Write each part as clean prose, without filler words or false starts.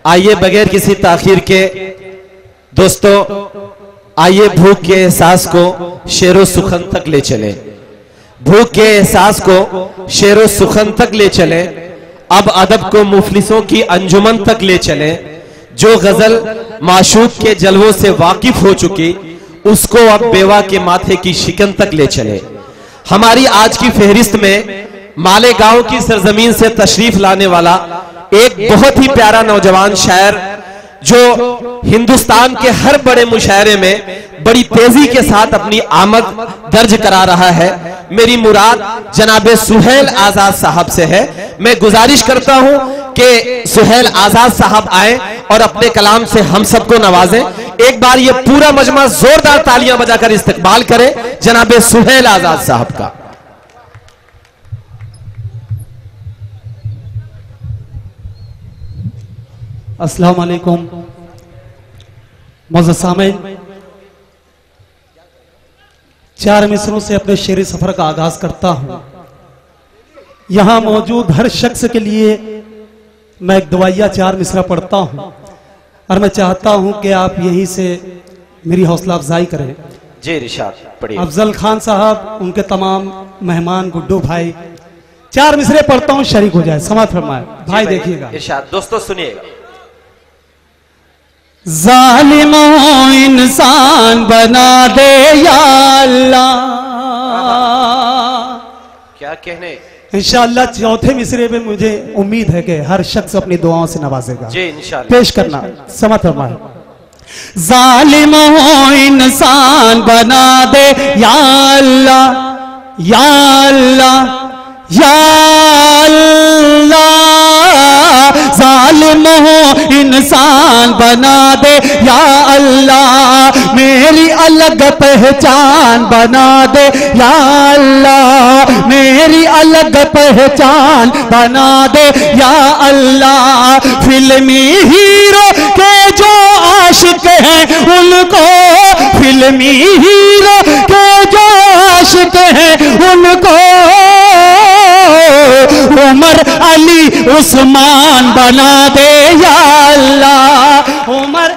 आइए बगैर किसी ताखीर के दोस्तों, आइए भूख के एहसास को शेरो सुखन तक ले चले। भूख के एहसास को शेरो सुखन तक ले चले। अब अदब को मुफलिसों की अंजुमन तक ले चले। जो गजल माशूक के जलवों से वाकिफ हो चुकी, उसको अब बेवा के माथे की शिकन तक ले चले। हमारी आज की फहरिस्त में मालेगांव की सरजमीन से तशरीफ लाने वाला एक बहुत ही प्यारा नौजवान शायर, जो हिंदुस्तान के हर बड़े मुशायरे में बड़ी तेजी के साथ अपनी आमद दर्ज करा रहा है। मेरी मुराद जनाबे सुहेल आजाद साहब से है। मैं गुजारिश करता हूं कि सुहेल आजाद साहब आए और अपने कलाम से हम सबको नवाजें। एक बार ये पूरा मजमा जोरदार तालियां बजाकर इस्तकबाल करे जनाबे सुहेल आजाद साहब का। अस्सलाम वालेकुम मौजूद सामीन, चार मिसरों से अपने शेर सफर का आगाज करता हूं। यहां मौजूद हर शख्स के लिए मैं एक दुआया चार मिसरा पढ़ता हूं और मैं चाहता हूं कि आप यहीं से मेरी हौसला अफजाई करें। जी इरशाद पढ़िए। अफजल खान साहब, उनके तमाम मेहमान, गुड्डू भाई, चार मिसरे पढ़ता हूं, शरीक हो जाए, समाज फरमाए भाई। देखिएगा इरशाद, दोस्तों सुनिएगा। जालिमों इंसान बना दे या अल्लाह। क्या कहने। इंशाअल्लाह चौथे मिसरे में मुझे उम्मीद है कि हर शख्स अपनी दुआओं से नवाजेगा। जी इंशाअल्लाह। पेश करना समझ फरमाए। जालिमों इंसान बना दे या अल्लाह, या अल्लाह, या अल्लाह। जालिमों इंसान बना दे या अल्लाह, मेरी अलग पहचान बना दे या अल्लाह, मेरी अलग पहचान बना दे या अल्लाह। फिल्मी हीरो के जो आशिक हैं उनको, फिल्मी हीरो के जो आशिक हैं उनको उमर अली उस्मान बना दे या अल्लाह। उमर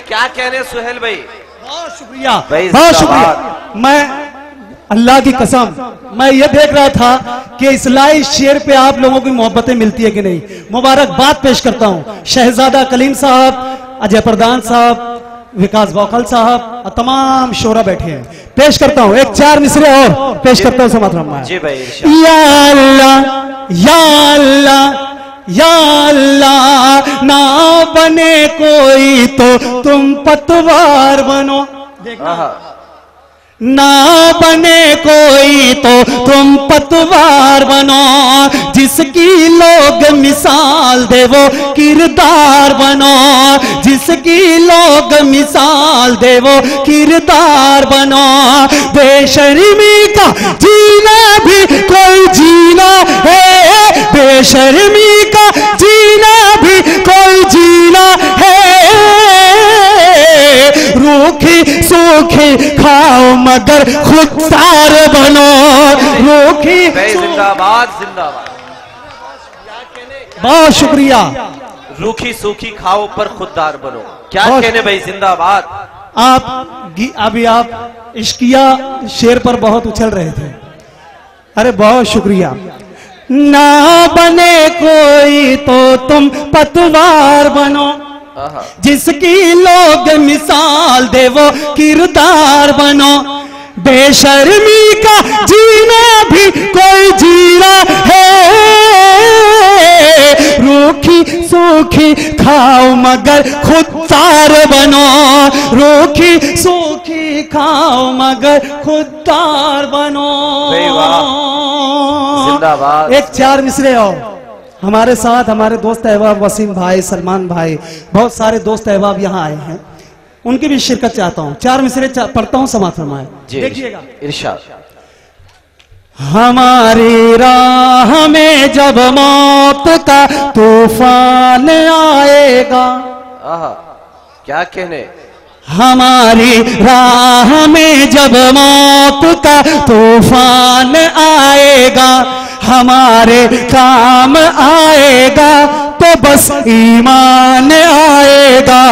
क्या कहने सुहेल भाई। बहुत शुक्रिया, बहुत शुक्रिया। मैं अल्लाह की कसम, मैं ये देख रहा था कि इस लाइव शेर पे आप लोगों की मोहब्बतें मिलती है कि नहीं। मुबारकबाद पेश करता हूं शहजादा कलीम साहब, अजय प्रधान साहब, विकास बौखल साहब और तमाम शोरा बैठे हैं। पेश करता हूं एक चार मिसरे और पेश करता हूं, समाज फरमाए। जी भाई। या अल्लाह, या अल्लाह, या अल्लाह। ना बने कोई तो तुम पतवार बनो। ना बने कोई तो तुम पतवार बनो, जिसकी लोग मिसाल दे वो किरदार बनो, जिसकी लोग मिसाल दे वो किरदार बनो। बेशर्मी का जीना भी कोई जीना है, बेशर्मी का जीना भी कोई जीना है। रूखी सूखी खाओ मगर खुददार बनो, रूखी। जिंदाबाद जिंदाबाद। बहुत शुक्रिया। रूखी सूखी खाओ पर खुददार बनो। क्या कहने भाई, जिंदाबाद। अभी आप इश्किया शेर पर बहुत उछल रहे थे। अरे बहुत शुक्रिया। ना बने कोई तो तुम पतवार बनो, जिसकी लोग मिसाल दे वो किरदार बनो। बेशर्मी का जीना भी कोई जीना है, रूखी सूखी खाओ मगर खुददार बनो, रूखी सूखी खाओ मगर खुददार बनो। जिंदाबाद। एक चार मिसरे और हमारे साथ हमारे दोस्त अहबाब वसीम भाई, सलमान भाई, बहुत सारे दोस्त अहबाब यहाँ आए हैं, उनकी भी शिरकत चाहता हूँ। चार मिसरे पढ़ता हूँ, समाज फरमाए। देखिएगा। इरशाद। हमारी राह में जब मौत का तूफान आएगा। क्या कहने। हमारी राह में जब मौत का तूफान आएगा, हमारे काम आएगा तो बस ईमान आएगा।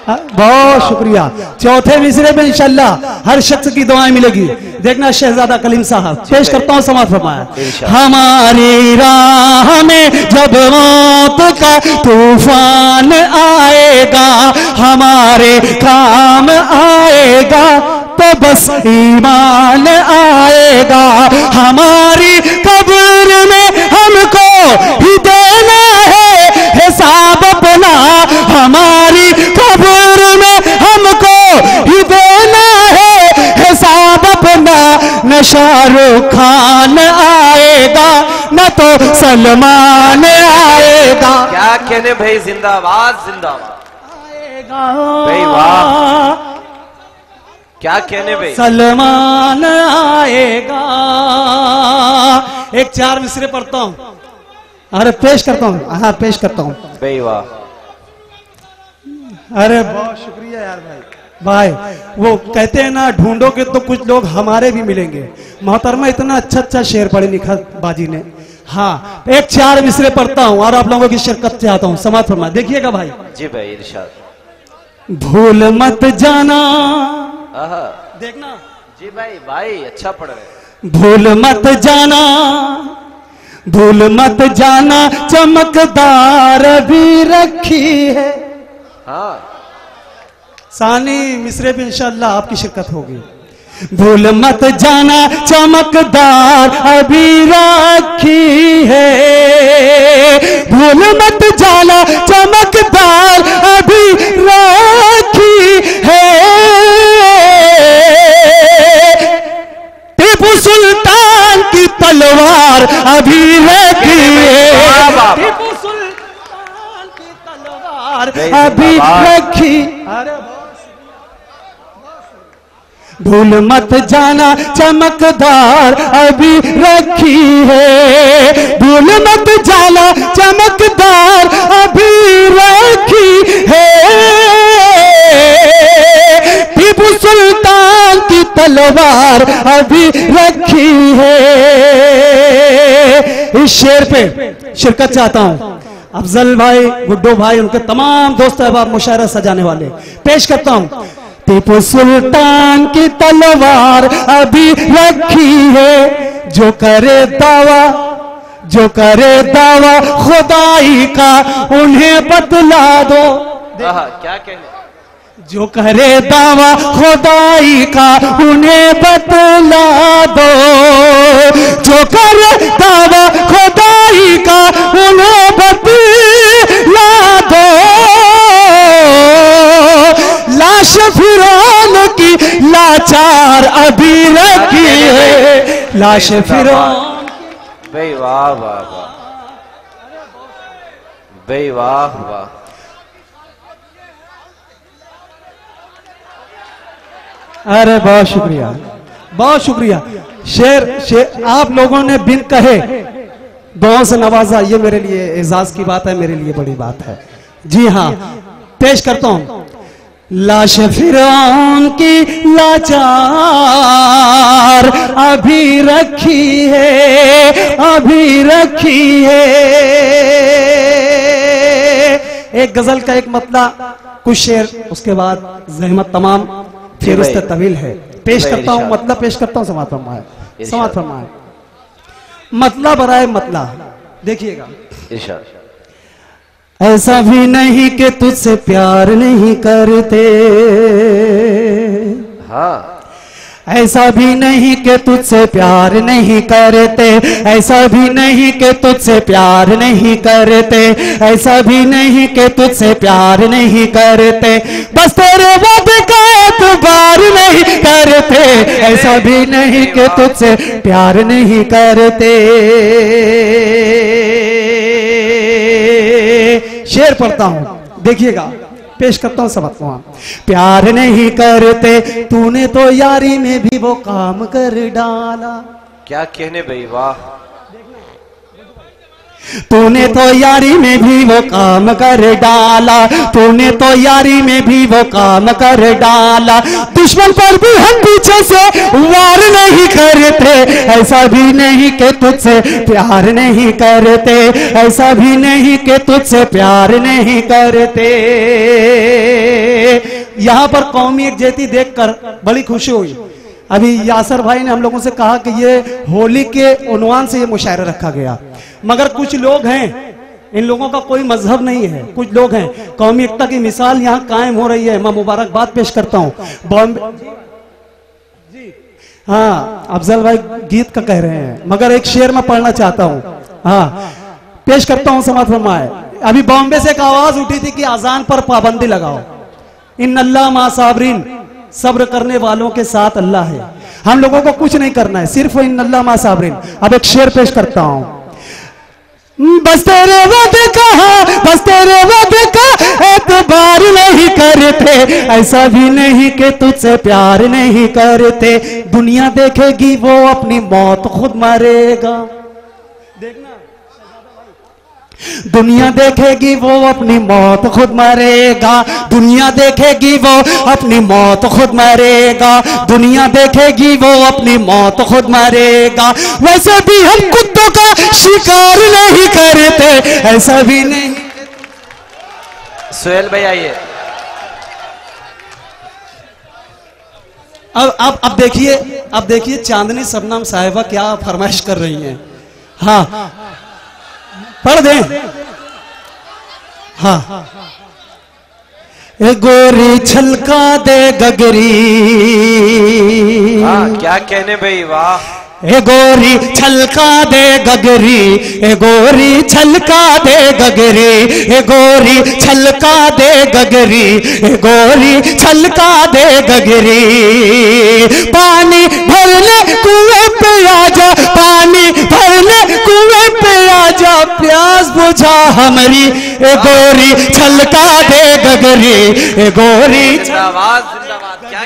बहुत शुक्रिया। चौथे मिसरे में इंशाल्लाह हर शख्स की दुआएं मिलेगी। देखना शहजादा कलीम साहब पेश करता हूं, समाज फरमाया। हमारी राह में जब मौत का तूफान आएगा, हमारे काम आएगा तो बस ईमान आएगा। हमारी कब्र में हमको ही देना है हिसाब अपना, हमारी कब्र में हमको ही देना है हिसाब अपना। न शाहरुख खान आएगा न तो सलमान आएगा। क्या कहने भाई, जिंदाबाद जिंदाबाद आएगा भाई, वाह क्या कहने भाई। सलमान आएगा। एक 4 मिसरे पढ़ता हूं, अरे पेश करता हूं, हाँ पेश करता हूं भाई। वाह, अरे बहुत शुक्रिया यार भाई। वो कहते हैं ना, ढूंढोगे तो कुछ लोग हमारे भी मिलेंगे। मोहतरमा इतना अच्छा शेर पढ़े लिखा बाजी ने। हाँ, एक 4 मिसरे पढ़ता हूं और आप लोगों की शिरकत चाहता हूं, समाज फरमा देखिएगा भाई। जी भाई, इरशाद। भूल मत जाना, देखना जी भाई अच्छा पढ़ रहे। भूल मत जाना, भूल मत जाना चमकदार भी रखी है। हाँ, सानी मिसरे भी इंशाल्लाह आपकी शिरकत होगी। भूल मत जाना चमकदार अभी रखी है, भूल मत जाना चमकदार अभी रखी है। टीपू सुल्तान की तलवार अभी रखी है, टीपू सुल्तान की तलवार अभी रखी। भूल मत जाना चमकदार अभी रखी है, भूल मत जाना चमकदार अभी रखी है। टीपू सुल्तान की तलवार अभी रखी है। इस शेर पे शिरकत चाहता हूं अफजल भाई, गुड्डो भाई, उनके तमाम दोस्त अहबाब, मुशायरा सजाने वाले। पेश करता हूं। टीपू सुल्तान की तलवार अभी रखी है, जो करे दावा, जो करे दावा खुदाई का उन्हें बतला दो। क्या कहने, जो करे दावा खुदाई का उन्हें बतला दो, जो करे दावा खुदाई का उन्हें बतला दो। लाश फिरौन की लाचार अभी रखी है, लाश फिरौन। भाई वाह वाह वाह, भाई वाह वाह। अरे बहुत शुक्रिया, बहुत शुक्रिया। शेर आप लोगों ने बिन कहे दुआओं से नवाजा, ये मेरे लिए एजाज की बात है, मेरे लिए बड़ी बात है। जी हाँ, पेश करता हूं। लाश फिरौन की लाचार अभी रखी है, अभी रखी है। एक गजल का एक मतला, कुछ शेर, उसके बाद जहमत तमाम, फिर उससे तवील है। पेश करता हूं, मतलब पेश करता हूं, समाज फरमाए, समाज फरमाए। मतला बराए मतला, देखिएगा। ऐसा भी नहीं कि तुझसे प्यार नहीं करते, हाँ। ऐसा भी नहीं कि तुझसे प्यार नहीं करते, ऐसा भी नहीं कि तुझसे प्यार नहीं करते, ऐसा भी नहीं कि तुझसे प्यार नहीं करते, बस तेरे वादे का एतबार नहीं करते, ऐसा भी नहीं कि तुझसे प्यार नहीं करते। शेर पढ़ता हूं, देखिएगा, पेश करता हूं सबक को। प्यार नहीं करते, तूने तो यारी में भी वो काम कर डाला। क्या कहने भाई, वाह। तूने तो यारी में भी वो काम कर डाला, तूने तो यारी में भी वो काम कर डाला। दुश्मन पर भी हम पीछे से वार नहीं करते, ऐसा भी नहीं कि तुझसे प्यार नहीं करते, ऐसा भी नहीं कि तुझसे प्यार नहीं करते। यहां पर कौमी एकजुटता देखकर बड़ी खुशी हुई। अभी यासर भाई ने हम लोगों से कहा कि ये होली के उन्वान से ये मुशायरा रखा गया, मगर कुछ लोग हैं, इन लोगों का कोई मजहब नहीं है, कुछ लोग हैं, कौमी एकता की मिसाल यहाँ कायम हो रही है। मैं मुबारकबाद पेश करता हूँ बॉम्बे जी। हाँ, अफजल भाई गीत का कह रहे हैं, मगर एक शेर मैं पढ़ना चाहता हूँ। हाँ, पेश करता हूँ, समाज फरमाए। अभी बॉम्बे से एक आवाज उठी थी कि अजान पर पाबंदी लगाओ। इन अल्लाह मा साबरीन, सब्र करने वालों के साथ अल्लाह है। हम लोगों को कुछ नहीं करना है, सिर्फ इन अल्लाह मा साबरीन। अब एक शेर पेश करता हूं। बस तेरे वादे का, बस तेरे वादे का एतबार नहीं करते, ऐसा भी नहीं कि तुझसे प्यार नहीं करते। दुनिया देखेगी वो अपनी मौत खुद मरेगा। देखना, दुनिया देखेगी वो अपनी मौत खुद मरेगा, दुनिया देखेगी वो अपनी मौत खुद मरेगा, दुनिया देखेगी वो अपनी मौत खुद मरेगा। वैसे भी हम कुत्तों का शिकार नहीं करते, ऐसा भी नहीं। सुहेल भाई आइए। अब देखिए चांदनी शबनम साहिबा क्या फरमाइश कर रही हैं। हाँ, पढ़ दें। हाँ, ए गोरी छलका दे गगरी। हाँ, क्या कहने भाई, वाह। ए गोरी छलका दे गगरी, ए गोरी छलका दे गगरी, ए गोरी छलका दे गगरी, ए गोरी छलका दे गगरी। पानी भरने कुएं पे आजा, पानी भरने कुएं पे आजा, प्यास बुझा हमारी, ए गोरी छलका दे गगरी, ए गोरी जिंदाबाद जिंदाबाद। क्या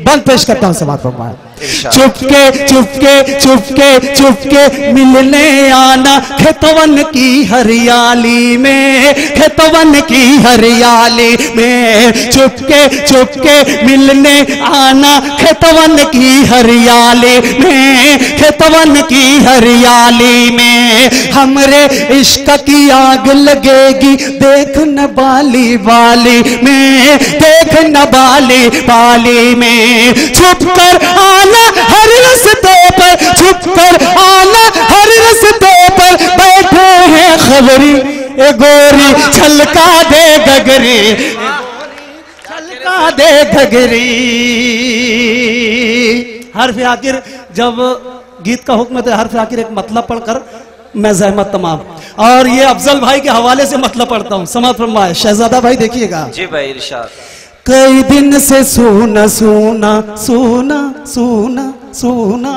बंद पेश करता हूं समाज फरमाए। चुपके चुपके चुपके चुपके मिलने आना खेतवन की हरियाली में, खेतवन की हरियाली में। चुपके चुपके मिलने आना खेतवन की हरियाली में, खेतवन की हरियाली में। हमरे इश्क की आग लगेगी देख न बाली वाली में, देख न बाली वाली में। छुप कर आना हर रस्ते पर, छुप कर आना हर रस्ते पर, बैठे हैं खबरी, ए गोरी छलका दे गगरी, छलका दे गगरी। हर्फ आखिर, जब गीत का हुक्म है तो हर्फ आखिर एक मतलब पढ़कर मैं जहमत तमाम। और ये अफजल भाई के हवाले से मतलब पढ़ता हूँ, समाज फरमाए। शहजादा भाई देखिएगा। जी भाई, इरशाद। कई दिन से सोना सोना सोना सोना सोना,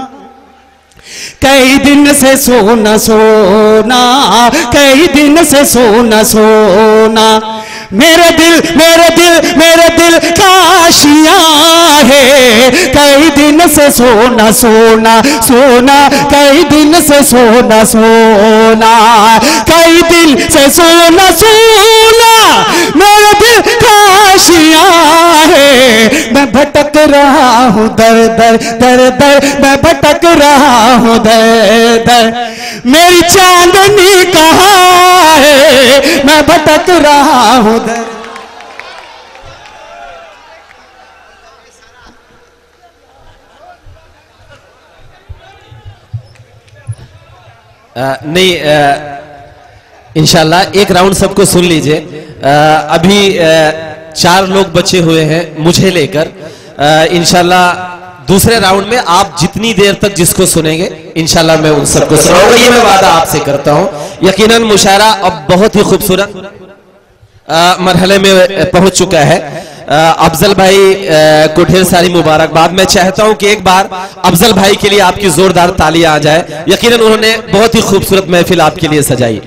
कई दिन से सोना सोना, कई दिन से सोना सोना। मेरे दिल मेरे दिल मेरे दिल काशियां है, कई दिन से सोना सोना सोना, कई दिन से सोना सोना, कई दिन से सोना सोना। मेरे दिल काशियां है, मैं भटक रहा हूँ दर दर दर दर, मैं भटक रहा हूँ दर दर। मेरी चांदनी कहाँ है, मैं भटक रहा हूँ दर। नहीं, इंशाल्लाह एक राउंड सबको सुन लीजिए। अभी 4 लोग बचे हुए हैं मुझे लेकर। इंशाल्लाह दूसरे राउंड में आप जितनी देर तक जिसको सुनेंगे इंशाल्लाह मैं उन सबको सुनाऊंगा, ये मैं वादा आपसे करता हूं। यकीनन मुशायरा अब बहुत ही खूबसूरत मरहले में पहुंच चुका है। अफजल भाई को ढेर सारी मुबारकबाद। मैं चाहता हूं कि एक बार अफजल भाई के लिए आपकी जोरदार तालियां आ जाए। यकीनन उन्होंने बहुत ही खूबसूरत महफिल आपके लिए सजाई।